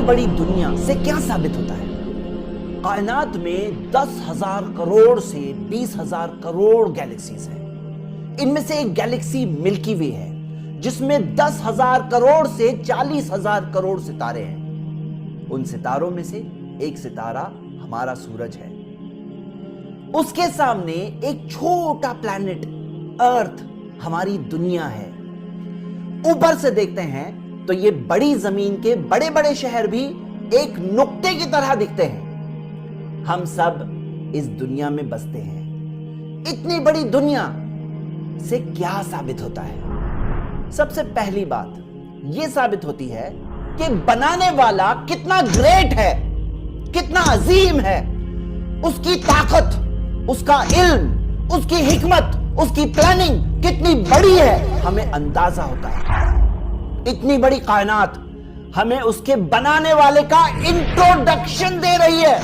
बड़ी दुनिया से क्या साबित होता है? कायनात में 10,000 करोड़ से 20,000 करोड़ गैलेक्सीज हैं। इनमें से एक गैलेक्सी मिल्की वे है, जिसमें 10,000 करोड़ से 40,000 करोड़ सितारे हैं। उन सितारों में से एक सितारा हमारा सूरज है। उसके सामने एक छोटा प्लैनेट अर्थ, हमारी दुनिया है। ऊपर से देखते हैं तो ये बड़ी जमीन के बड़े बड़े शहर भी एक नुक्ते की तरह दिखते हैं। हम सब इस दुनिया में बसते हैं। इतनी बड़ी दुनिया से क्या साबित होता है? सबसे पहली बात यह साबित होती है कि बनाने वाला कितना ग्रेट है, कितना अजीम है। उसकी ताकत, उसका इल्म, उसकी हिकमत, उसकी प्लानिंग कितनी बड़ी है, हमें अंदाजा होता है। इतनी बड़ी कायनात हमें उसके बनाने वाले का इंट्रोडक्शन दे रही है।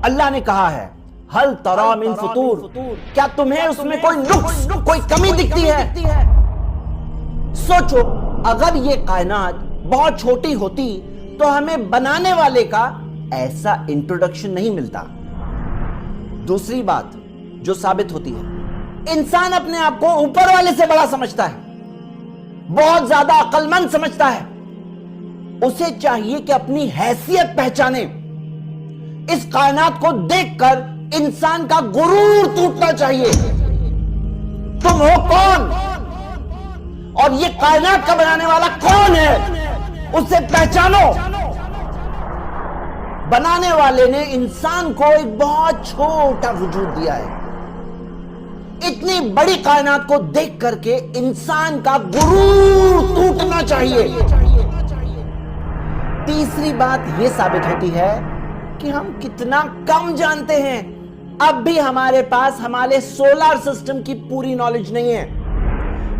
अल्लाह ने कहा है, हल तरा मिन फुतूर, क्या तुम्हें उसमें कोई नुक्स, कोई कमी दिखती है? सोचो, अगर ये कायनात बहुत छोटी होती तो हमें बनाने वाले का ऐसा इंट्रोडक्शन नहीं मिलता। दूसरी बात जो साबित होती है, इंसान अपने आप को ऊपर वाले से बड़ा समझता है, बहुत ज्यादा अक्लमंद समझता है। उसे चाहिए कि अपनी हैसियत पहचाने। इस कायनात को देखकर इंसान का गुरूर टूटना चाहिए। तुम हो कौन और ये कायनात का बनाने वाला कौन है, उसे पहचानो। बनाने वाले ने इंसान को एक बहुत छोटा वजूद दिया है। इतनी बड़ी कायनात को देख करके इंसान का गुरूर टूटना चाहिए। तीसरी बात यह साबित होती है कि हम कितना कम जानते हैं। अब भी हमारे पास हमारे सोलर सिस्टम की पूरी नॉलेज नहीं है।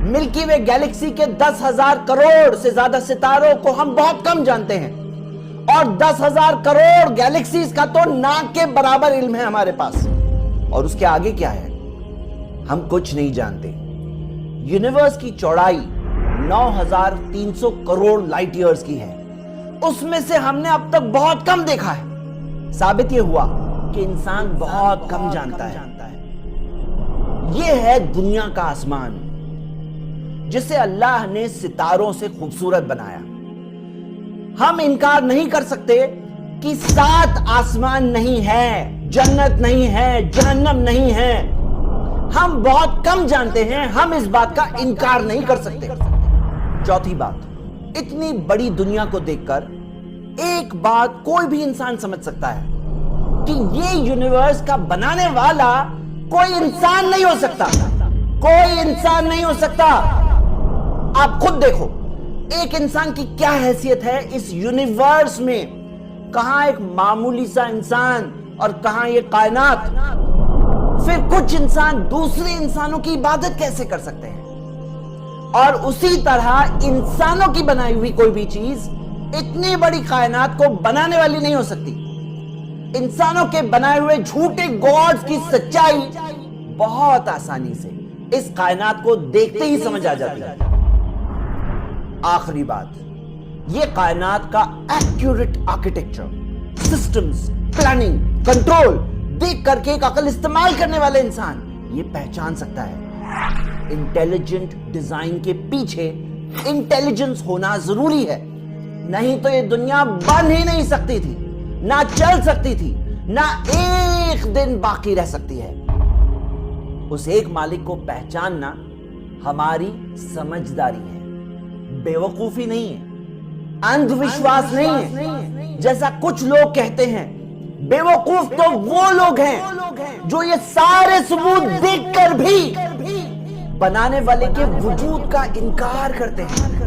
मिल्की वे गैलेक्सी के 10,000 करोड़ से ज्यादा सितारों को हम बहुत कम जानते हैं, और 10,000 करोड़ गैलेक्सीज का तो नाक के बराबर इल्म है हमारे पास। और उसके आगे क्या है, हम कुछ नहीं जानते। यूनिवर्स की चौड़ाई 9,300 करोड़ लाइट ईयर्स की है। उसमें से हमने अब तक बहुत कम देखा है। साबित यह हुआ कि इंसान बहुत कम जानता है। यह है दुनिया का आसमान, जिसे अल्लाह ने सितारों से खूबसूरत बनाया। हम इनकार नहीं कर सकते कि 7 आसमान नहीं है, जन्नत नहीं है, जहन्नम नहीं है। हम बहुत कम जानते हैं, हम इस बात का इनकार नहीं कर सकते। चौथी बात, इतनी बड़ी दुनिया को देखकर एक बात कोई भी इंसान समझ सकता है कि ये यूनिवर्स का बनाने वाला कोई इंसान नहीं हो सकता। कोई इंसान नहीं हो सकता। आप खुद देखो, एक इंसान की क्या हैसियत है इस यूनिवर्स में। कहां एक मामूली सा इंसान और कहां ये कायनात। फिर कुछ इंसान दूसरे इंसानों की इबादत कैसे कर सकते हैं? और उसी तरह इंसानों की बनाई हुई कोई भी चीज इतनी बड़ी कायनात को बनाने वाली नहीं हो सकती। इंसानों के बनाए हुए झूठे गॉड्स की सच्चाई बहुत आसानी से इस कायनात को देखते ही समझ आ जाती है। आखिरी बात, ये कायनात का accurate architecture, systems, planning, control देख करके एक अकल इस्तेमाल करने वाला इंसान ये पहचान सकता है इंटेलिजेंट डिजाइन के पीछे इंटेलिजेंस होना जरूरी है। नहीं तो ये दुनिया बन ही नहीं सकती थी, ना चल सकती थी, ना एक दिन बाकी रह सकती है। उस एक मालिक को पहचानना हमारी समझदारी है, बेवकूफी नहीं है, अंधविश्वास नहीं है जैसा कुछ लोग कहते हैं। बेवकूफ तो वो लोग हैं जो ये सारे सबूत देखकर भी बनाने वाले के वजूद का इनकार करते हैं।